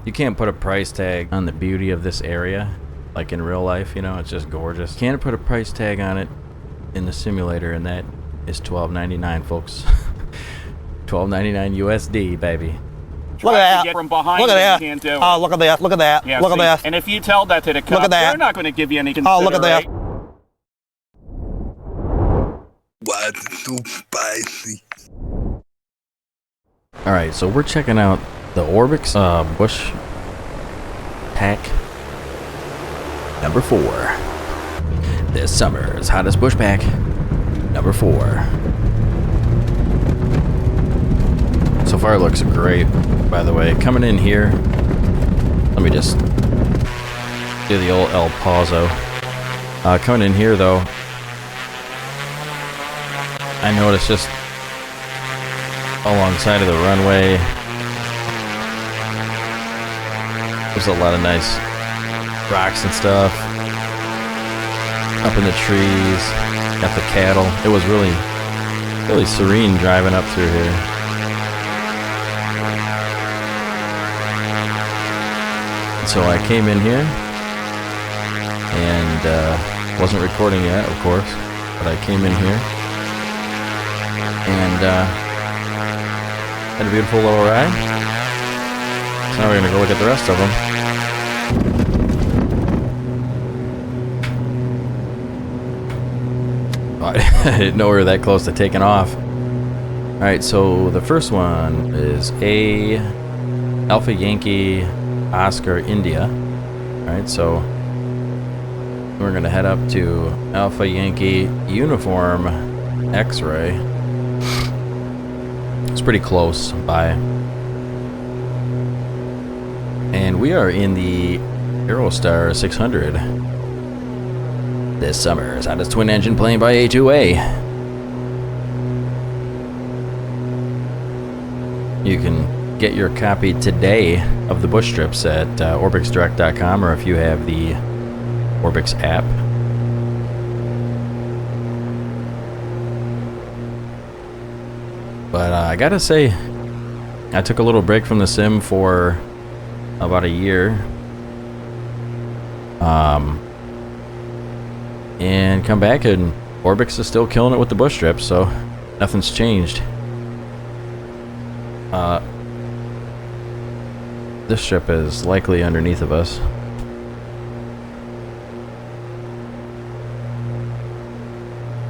You can't put a price tag on the beauty of this area, like in real life, you know, it's just gorgeous. Can't put a price tag on it in the simulator, and that is $12.99, folks. $12.99 USD, baby. Look at that. From behind look at that. You can't do it. Oh, look at that. Look at that. Yeah, look see, at that. And if you tell that to the cops, they're not going to give you any consideration. Oh, look at that. Why is it so spicy? Alright, so we're checking out the Orbx bush pack number 4. This summer's hottest bush pack number 4. So far it looks great, by the way. Coming in here, let me just do the old El Pauso. Coming in here though, I noticed just alongside of the runway, there's a lot of nice rocks and stuff. Up in the trees, got the cattle. It was really serene driving up through here. So I came in here and wasn't recording yet, of course, but I came in here and had a beautiful little ride. So now we're gonna go look at the rest of them. I didn't know we were that close to taking off. Alright, so the first one is A Alpha Yankee Oscar India. Alright, so we're gonna head up to Alpha Yankee Uniform X-Ray. It's pretty close by. And we are in the Aerostar 600. This summer's hottest twin engine plane by A2A. You can get your copy today of the bush strips at orbxdirect.com, or if you have the Orbx app. But I gotta say, I took a little break from the sim for about a year. And come back and Orbx is still killing it with the bush strips, so nothing's changed. This strip is likely underneath of us.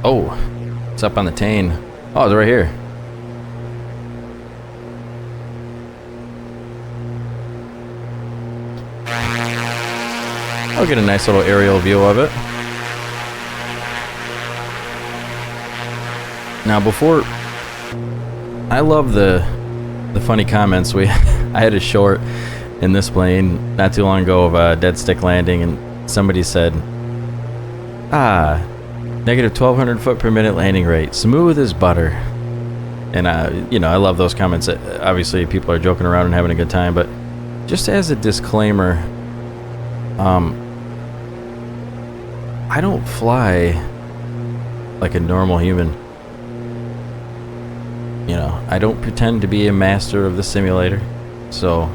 Oh, it's up on the Tane. Oh, it's right here. I'll get a nice little aerial view of it. Now before, I love the funny comments. I had a short in this plane not too long ago of a dead stick landing, and somebody said, negative 1,200 foot per minute landing rate, smooth as butter. And you know, I love those comments. Obviously people are joking around and having a good time, but just as a disclaimer, I don't fly like a normal human. You know, I don't pretend to be a master of the simulator. So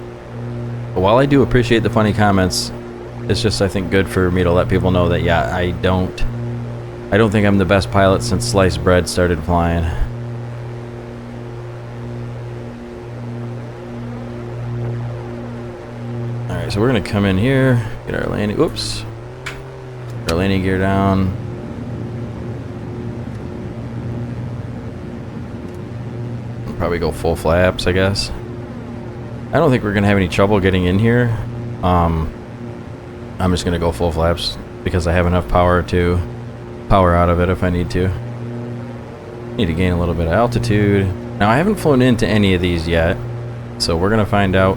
while I do appreciate the funny comments, it's just, I think, good for me to let people know that, yeah, I don't think I'm the best pilot since sliced bread started flying. Alright, so we're gonna come in here, get our landing, oops, our landing gear down. Probably go full flaps, I guess. I don't think we're gonna have any trouble getting in here. I'm just gonna go full flaps because I have enough power to power out of it if I need to. Need to gain a little bit of altitude. Now I haven't flown into any of these yet, so we're gonna find out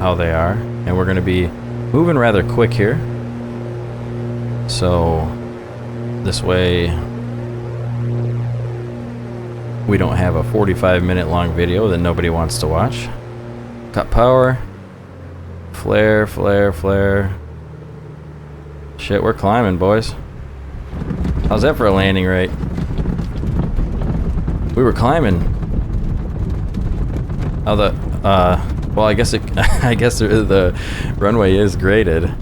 how they are, and we're gonna be moving rather quick here. So this way we don't have a 45-minute long video that nobody wants to watch. Cut power. Flare, flare, flare. Shit, we're climbing, boys. How's that for a landing rate? We were climbing. Oh, Well, I guess I guess the runway is graded,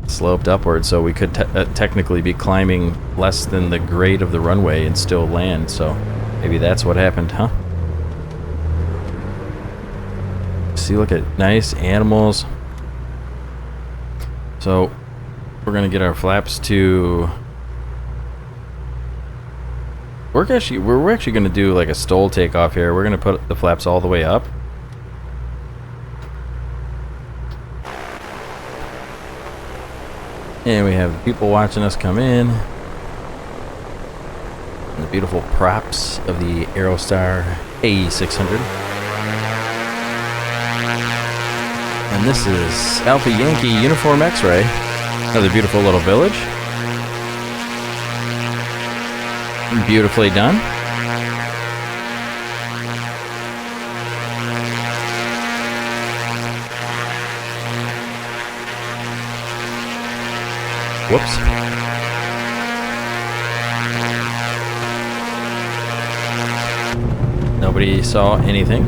sloped upward, so we could technically be climbing less than the grade of the runway and still land. So maybe that's what happened, huh? See, look at nice animals. So we're gonna get our flaps to. We're actually gonna do like a stall takeoff here. We're gonna put the flaps all the way up. And we have people watching us come in. And the beautiful props of the Aerostar A600. And this is Alpha Yankee Uniform X-Ray. Another beautiful little village. Beautifully done. Whoops. Nobody saw anything.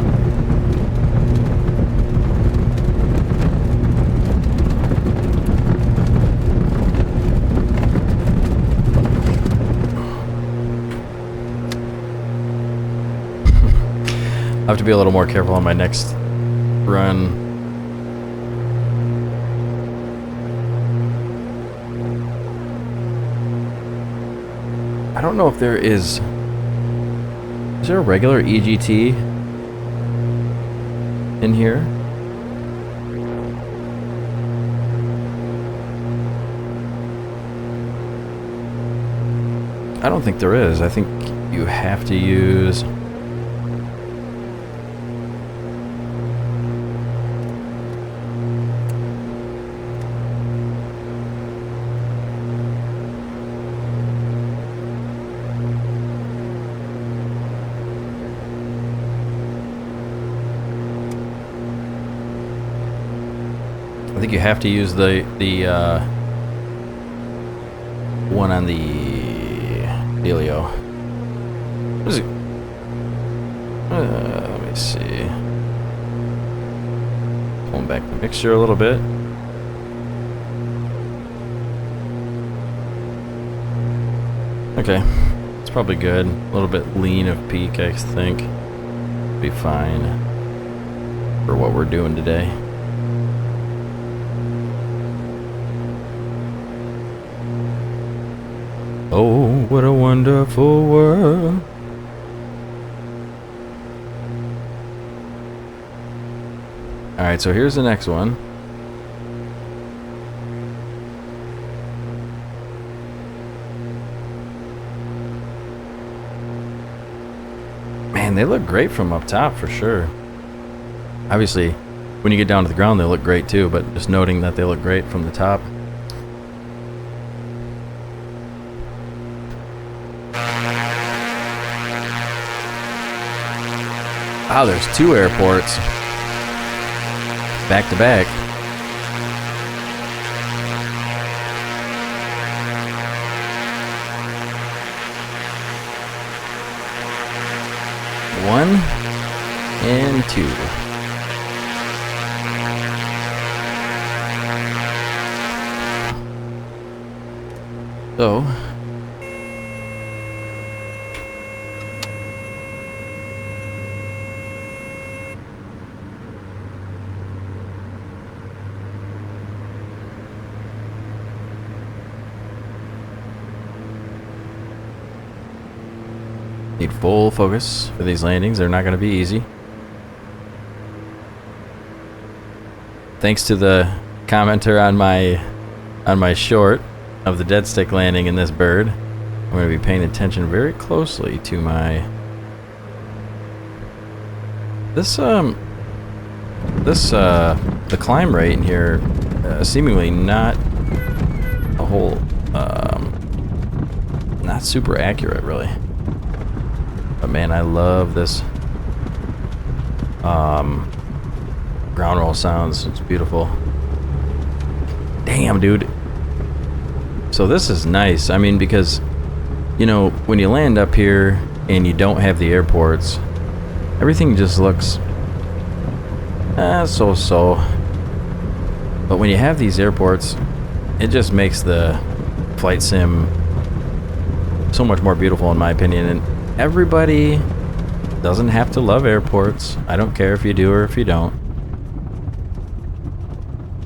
I have to be a little more careful on my next run. I don't know if there is... Is there a regular EGT in here? I don't think there is. I think you have to use... I think you have to use the one on the Helio. What is it? Let me see. Pulling back the mixture a little bit. Okay, it's probably good. A little bit lean of peak, I think. Be fine for what we're doing today. Oh, what a wonderful world. Alright, so here's the next one. Man, they look great from up top for sure. Obviously, when you get down to the ground, they look great too, but just noting that they look great from the top. Wow, there's two airports back to back. One and two. So need full focus for these landings. They're not going to be easy. Thanks to the commenter on my short of the dead stick landing in this bird, I'm going to be paying attention very closely to my the climb rate in here, seemingly not a whole not super accurate really. But man, I love this ground roll sounds. It's beautiful. Damn, dude. So this is nice. I mean, because, you know, when you land up here and you don't have the airports, everything just looks So-so. But when you have these airports, it just makes the flight sim so much more beautiful in my opinion. And everybody doesn't have to love airports. I don't care if you do or if you don't.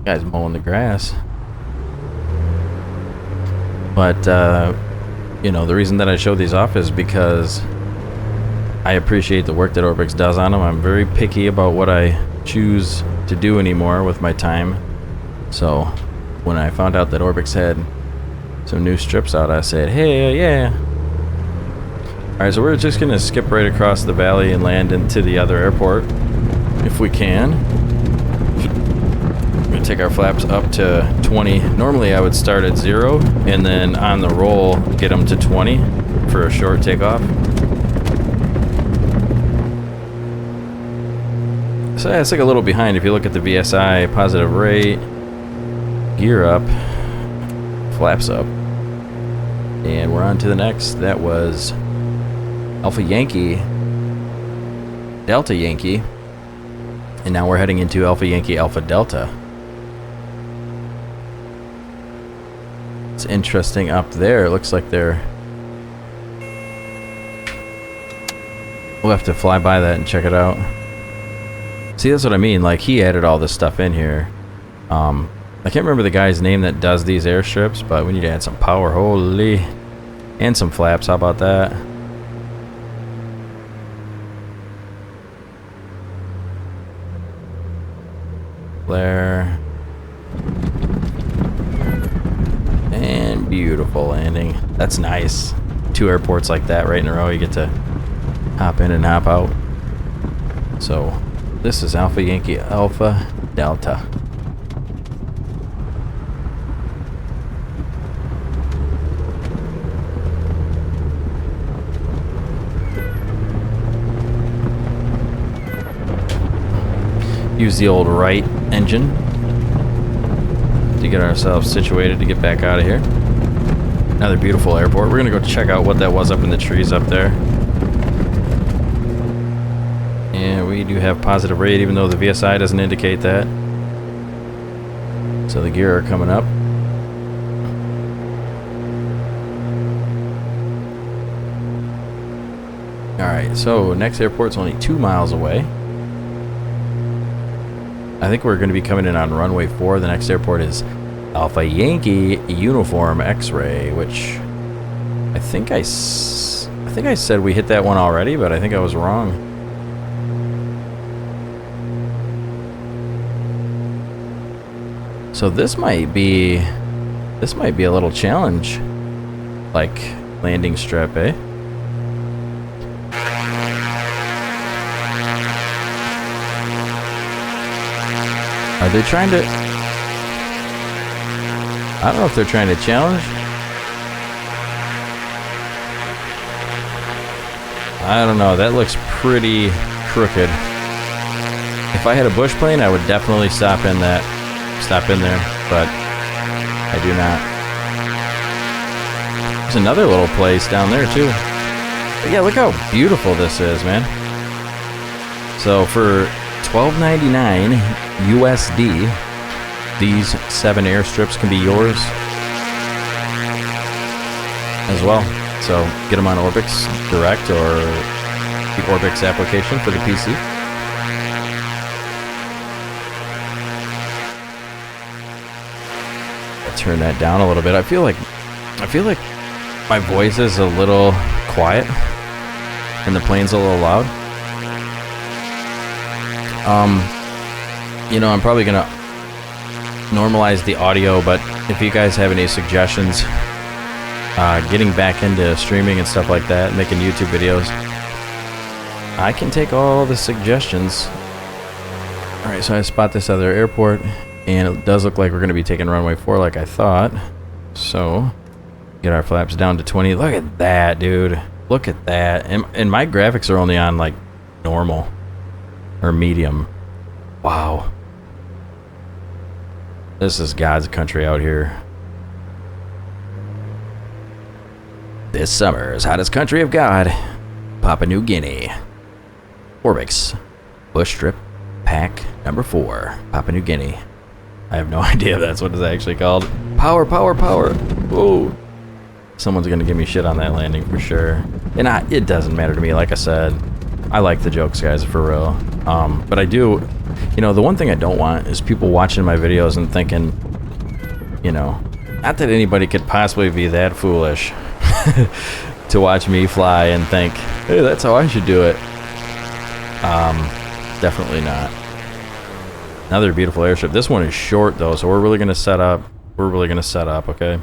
Guy's mowing the grass. But, you know, the reason that I show these off is because I appreciate the work that orbx does on them. I'm very picky about what I choose to do anymore with my time. So when I found out that orbx had some new strips out, I said, hey, yeah. Alright, so we're just going to skip right across the valley and land into the other airport if we can. We're going to take our flaps up to 20. Normally I would start at 0 and then on the roll get them to 20 for a short takeoff. So yeah, it's like a little behind if you look at the VSI, positive rate, gear up, flaps up, and we're on to the next. That was Alpha Yankee, Delta Yankee, and now we're heading into Alpha Yankee, Alpha Delta. It's interesting up there. It looks like they're... We'll have to fly by that and check it out. See, that's what I mean. Like, he added all this stuff in here. I can't remember the guy's name that does these airstrips, but we need to add some power. Holy. And some flaps. How about that? There. And beautiful landing. That's nice. 2 airports like that right in a row. You get to hop in and hop out. So, this is Alpha Yankee Alpha Delta. Use the old right engine to get ourselves situated to get back out of here. Another beautiful airport. We're gonna go check out what that was up in the trees up there. And we do have positive rate even though the VSI doesn't indicate that. So the gear are coming up. Alright, so next airport's only 2 miles away. I think we're going to be coming in on runway 4. The next airport is Alpha Yankee Uniform X-Ray, which I think I said we hit that one already, but I think I was wrong. So this might be a little challenge, like landing strip, eh? Are they trying to... I don't know if they're trying to challenge. I don't know. That looks pretty crooked. If I had a bush plane, I would definitely stop in there, but I do not. There's another little place down there too. But yeah, look how beautiful this is, man. So for $12.99 USD, these 7 airstrips can be yours as well. So get them on orbx direct or the orbx application for the PC. I'll turn that down a little bit. I feel like my voice is a little quiet and the plane's a little loud. You know, I'm probably gonna normalize the audio, but if you guys have any suggestions, getting back into streaming and stuff like that, making YouTube videos, I can take all the suggestions. Alright, so I spot this other airport, and it does look like we're gonna be taking runway 4 like I thought. So, get our flaps down to 20. Look at that, dude. Look at that. And my graphics are only on, like, normal. Or medium. Wow. This is God's country out here. This summer's hottest country of God, Papua New Guinea. Orbx, bush strip, pack number 4, Papua New Guinea. I have no idea if that's what it's actually called. Power, power, power. Whoa. Someone's going to give me shit on that landing for sure. And it doesn't matter to me. Like I said, I like the jokes, guys, for real. But I do, you know, the one thing I don't want is people watching my videos and thinking, you know, not that anybody could possibly be that foolish to watch me fly and think, hey, that's how I should do it. Definitely not. Another beautiful airship. This one is short though, so we're really gonna set up. Okay.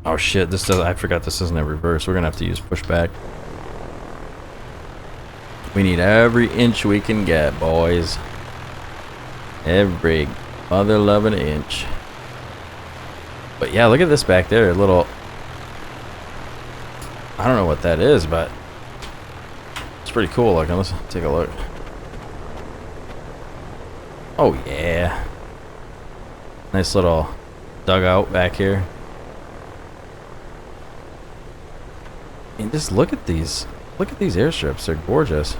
Oh shit! I forgot this isn't in reverse. We're gonna have to use pushback. We need every inch we can get, boys. Every mother loving inch. But yeah, look at this back there. A little. I don't know what that is, but it's pretty cool looking. Let's take a look. Oh yeah. Nice little dugout back here. And just look at these airstrips. They're gorgeous.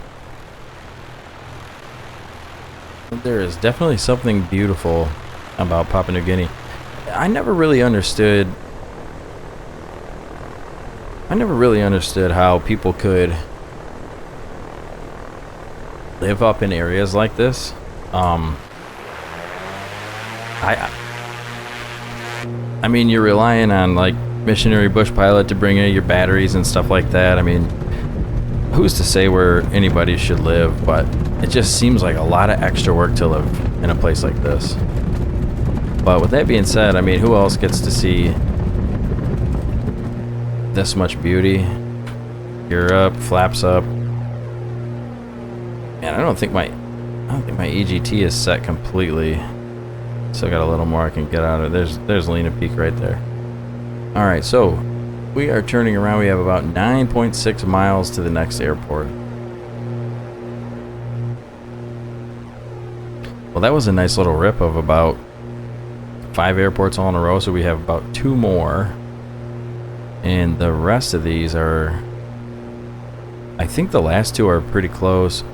There is definitely something beautiful about Papua New Guinea. I never really understood how people could live up in areas like this. I mean, you're relying on like missionary bush pilot to bring in your batteries and stuff like that. I mean, who's to say where anybody should live, but it just seems like a lot of extra work to live in a place like this. But with that being said, I mean, who else gets to see this much beauty? Gear up, flaps up. Man, I don't think my EGT is set completely. Still got a little more I can get out of it. There's Lena Peak right there. Alright, so we are turning around. We have about 9.6 miles to the next airport. Well, that was a nice little rip of about 5 airports all in a row, so we have about 2 more. And the rest of these are... I think the last 2 are pretty close.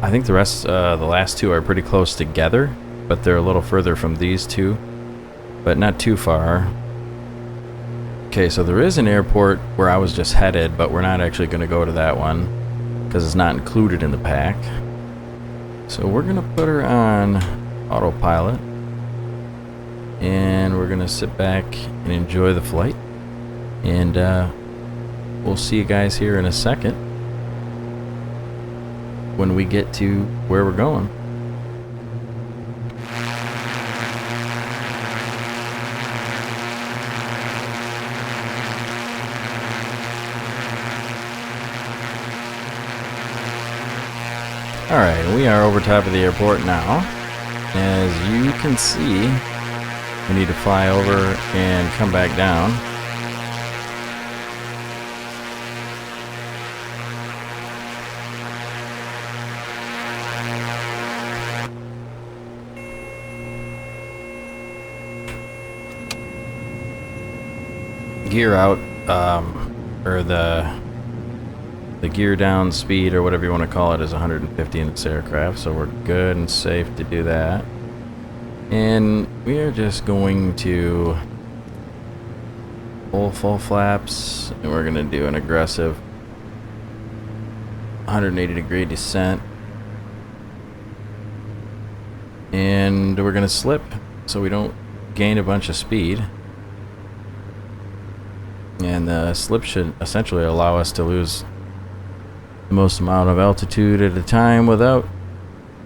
I think the last 2 are pretty close together, but they're a little further from these 2, but not too far. Okay, so there is an airport where I was just headed, but we're not actually going to go to that one because it's not included in the pack. So we're going to put her on autopilot, and we're going to sit back and enjoy the flight, and we'll see you guys here in a second when we get to where we're going. Alright, we are over top of the airport now. As you can see, we need to fly over and come back down. Gear out, or the gear down speed, or whatever you want to call it, is 150 in this aircraft, so we're good and safe to do that. And we are just going to full flaps, and we're going to do an aggressive 180-degree descent, and we're going to slip so we don't gain a bunch of speed. And the slip should essentially allow us to lose the most amount of altitude at a time without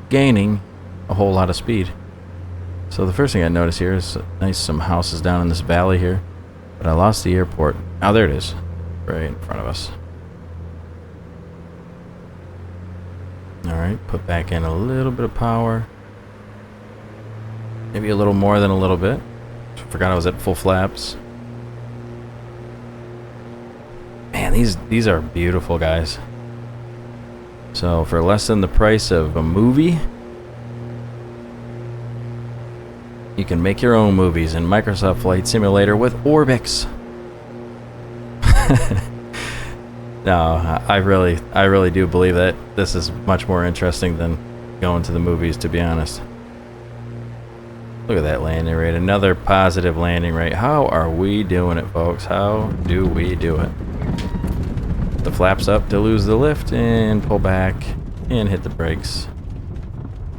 gaining a whole lot of speed. So the first thing I notice here is some houses down in this valley here, but I lost the airport. Oh, there it is, right in front of us. Alright, put back in a little bit of power. Maybe a little more than a little bit. Forgot I was at full flaps. Man, these are beautiful, guys. So for less than the price of a movie, you can make your own movies in Microsoft Flight Simulator with orbx. No, I really do believe that this is much more interesting than going to the movies, to be honest. Look at that landing rate. Another positive landing rate. How are we doing it, folks? How do we do it? The flaps up to lose the lift and pull back and hit the brakes.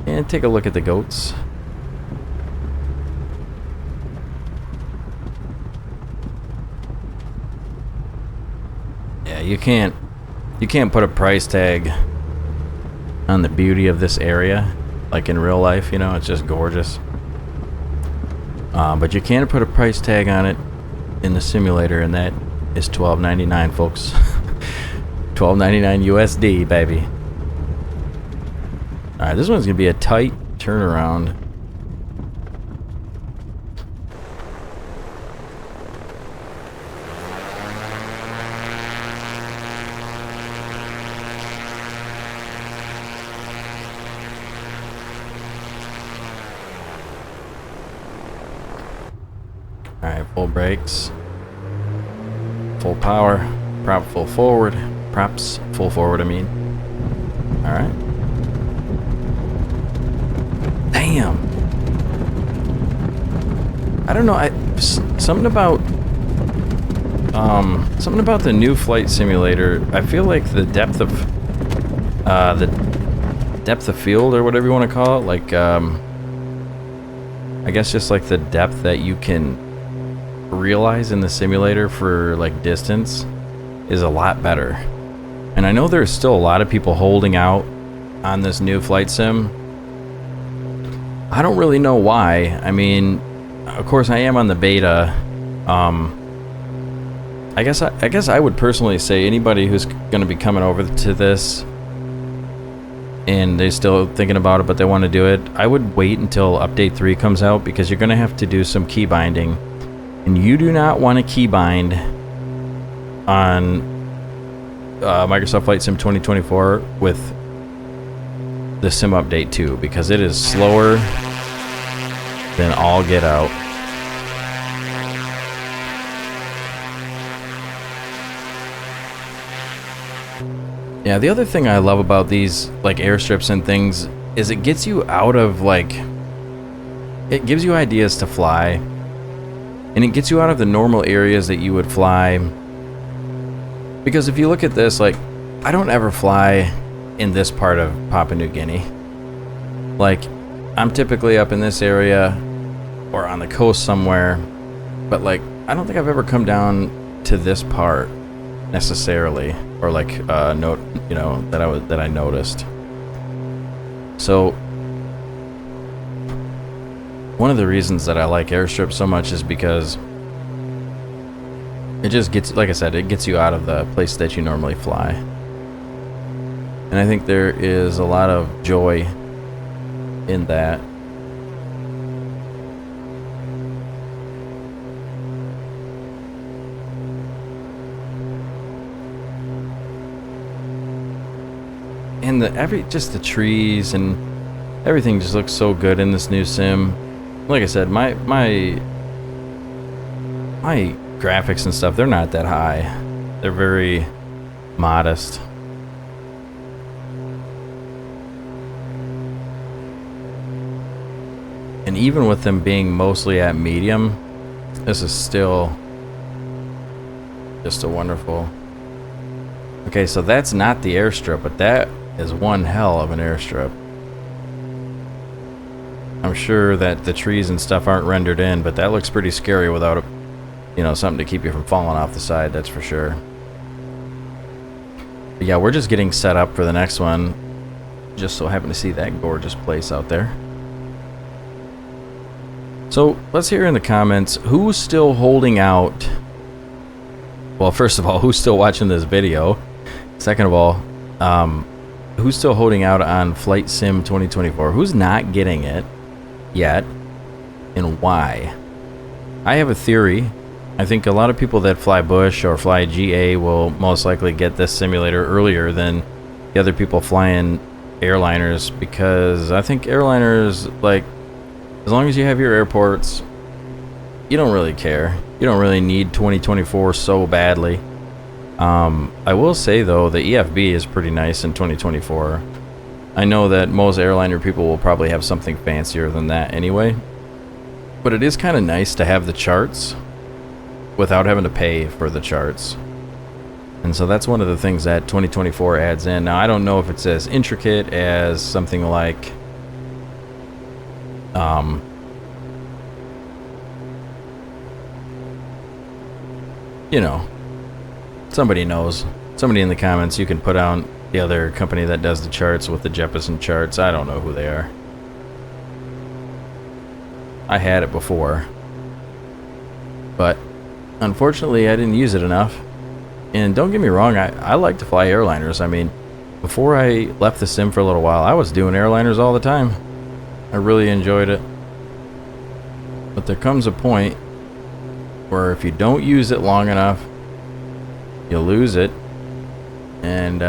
And take a look at the goats. Yeah, you can't put a price tag on the beauty of this area like in real life, you know, it's just gorgeous. But you can put a price tag on it in the simulator, and that is $12.99, folks. $12.99 USD, baby. Alright, this one's gonna be a tight turnaround. Alright, full brakes. Full power. Prop full forward. Props full forward, I mean. Alright. Damn. I don't know, something about the new flight simulator. I feel like the depth of field, or whatever you want to call it, like I guess just like the depth that you can realize in the simulator for like distance is a lot better. And I know there's still a lot of people holding out on this new flight sim. I don't really know why. I mean, of course I am on the beta. I guess I would personally say anybody who's going to be coming over to this and they're still thinking about it but they want to do it, I would wait until update 3 comes out, because you're going to have to do some key binding. And you do not want to keybind on Microsoft Flight Sim 2024 with the Sim Update 2, because it is slower than all get out. Yeah, the other thing I love about these like airstrips and things is it gets you out of like, it gives you ideas to fly. And it gets you out of the normal areas that you would fly. Because if you look at this, like, I don't ever fly in this part of Papua New Guinea. Like, I'm typically up in this area or on the coast somewhere. But, like, I don't think I've ever come down to this part necessarily. Or, like, that I noticed. So one of the reasons that I like airstrips so much is because it just gets, like I said, it gets you out of the place that you normally fly. And I think there is a lot of joy in that. And the trees and everything just looks so good in this new sim. Like I said, my graphics and stuff, they're not that high. They're very modest. And even with them being mostly at medium, this is still just a wonderful. Okay, so that's not the airstrip, but that is one hell of an airstrip. I'm sure that the trees and stuff aren't rendered in, but that looks pretty scary without something to keep you from falling off the side, that's for sure. But yeah, we're just getting set up for the next one. Just so happen to see that gorgeous place out there. So let's hear in the comments, who's still holding out? Well, first of all, who's still watching this video? Second of all, who's still holding out on Flight Sim 2024? Who's not getting it yet, and why? I have a theory. I think a lot of people that fly Bush or fly GA will most likely get this simulator earlier than the other people flying airliners, because I think airliners, like, as long as you have your airports, you don't really care. You don't really need 2024 so badly. I will say though, the EFB is pretty nice in 2024. I know that most airliner people will probably have something fancier than that anyway, but it is kind of nice to have the charts without having to pay for the charts. And so that's one of the things that 2024 adds in. Now I don't know if it's as intricate as something like you know, somebody knows. Somebody in the comments, you can put out the other company that does the charts with the Jeppesen charts. I don't know who they are. I had it before, but unfortunately I didn't use it enough. And don't get me wrong, I like to fly airliners. I mean, before I left the sim for a little while, I was doing airliners all the time. I really enjoyed it. But there comes a point where if you don't use it long enough, you lose it. And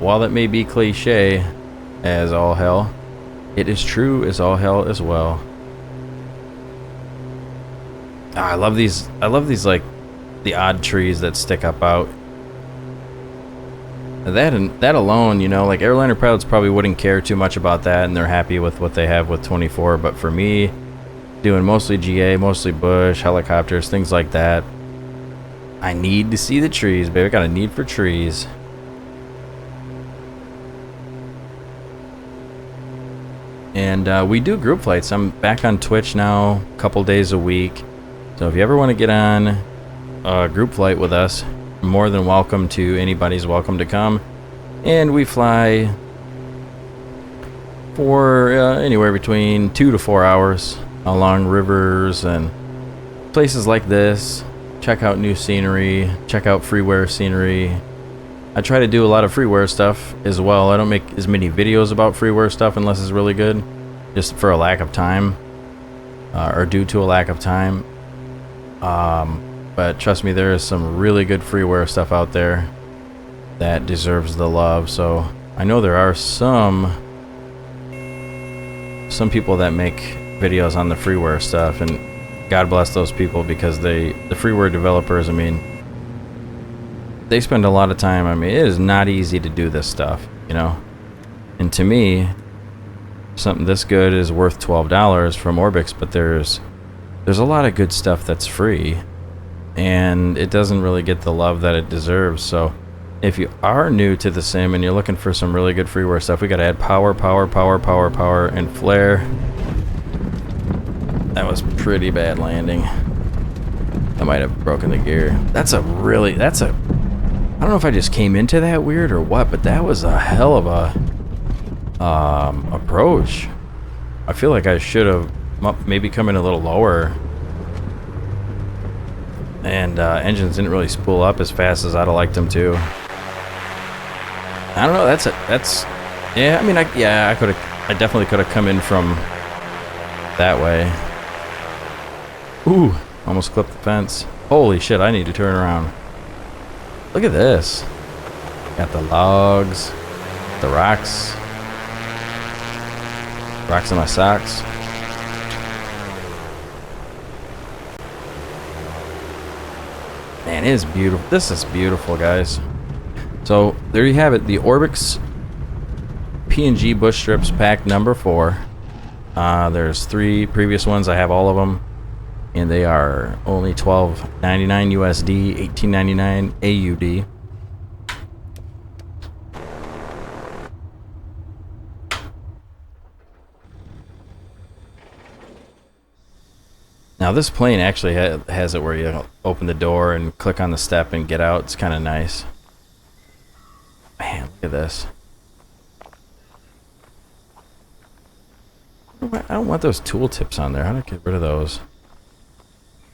while that may be cliche as all hell, it is true as all hell as well. I love these like the odd trees that stick up out. That alone, you know, like airliner pilots probably wouldn't care too much about that, and they're happy with what they have with 24. But for me, doing mostly GA, mostly bush, helicopters, things like that, I need to see the trees, baby. I got a need for trees. And we do group flights. I'm back on Twitch now, a couple days a week. So if you ever want to get on a group flight with us, more than welcome to. Anybody's welcome to come. And we fly for anywhere between 2 to 4 hours along rivers and places like this. Check out new scenery, check out freeware scenery. I try to do a lot of freeware stuff as well. I don't make as many videos about freeware stuff unless it's really good, just for a lack of time, or due to a lack of time. But trust me, there is some really good freeware stuff out there that deserves the love. So I know there are some people that make videos on the freeware stuff, and God bless those people, because the freeware developers, I mean, they spend a lot of time. I mean, it is not easy to do this stuff, you know. And to me, something this good is worth $12 from Orbx, but there's a lot of good stuff that's free, and it doesn't really get the love that it deserves. So if you are new to the sim and you're looking for some really good freeware stuff, we got to add power, and flare. That was pretty bad landing. I might have broken the gear. I don't know if I just came into that weird or what, but that was a hell of a approach. I feel like I should have maybe come in a little lower, and engines didn't really spool up as fast as I'd have liked them to. I don't know. Yeah. I mean, I definitely could have come in from that way. Ooh, almost clipped the fence. Holy shit! I need to turn around. Look at this. Got the logs, the rocks in my socks. Man, it is beautiful. This is beautiful, guys. So there you have it, the Orbx PNG bush strips pack number 4. There's 3 previous ones. I have all of them, and they are only $12.99 USD, $18.99 AUD. Now this plane actually has it where you open the door and click on the step and get out. It's kind of nice. Man, look at this. I don't want those tooltips on there. How do I get rid of those?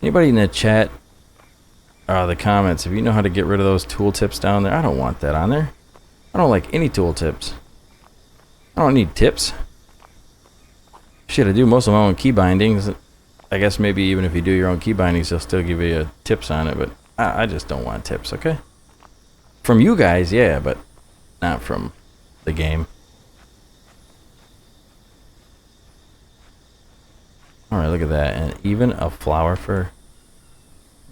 Anybody in the chat or the comments, if you know how to get rid of those tooltips down there, I don't want that on there. I don't like any tooltips. I don't need tips. Shit, I do most of my own key bindings. I guess maybe even if you do your own key bindings, they'll still give you tips on it, but I just don't want tips, okay? From you guys, yeah, but not from the game. Alright, look at that. And even a flower for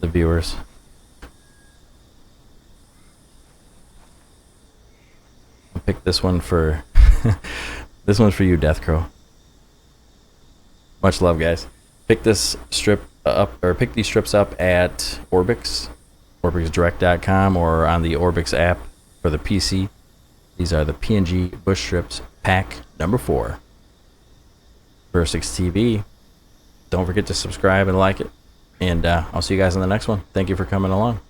the viewers. Pick this one for this one's for you, Death Crow. Much love, guys. Pick this strip up, or pick these strips up at Orbix, orbxdirect.com, or on the Orbix app for the PC. These are the PNG bush strips, pack number 4. Versix TV. Don't forget to subscribe and like it. And I'll see you guys in the next one. Thank you for coming along.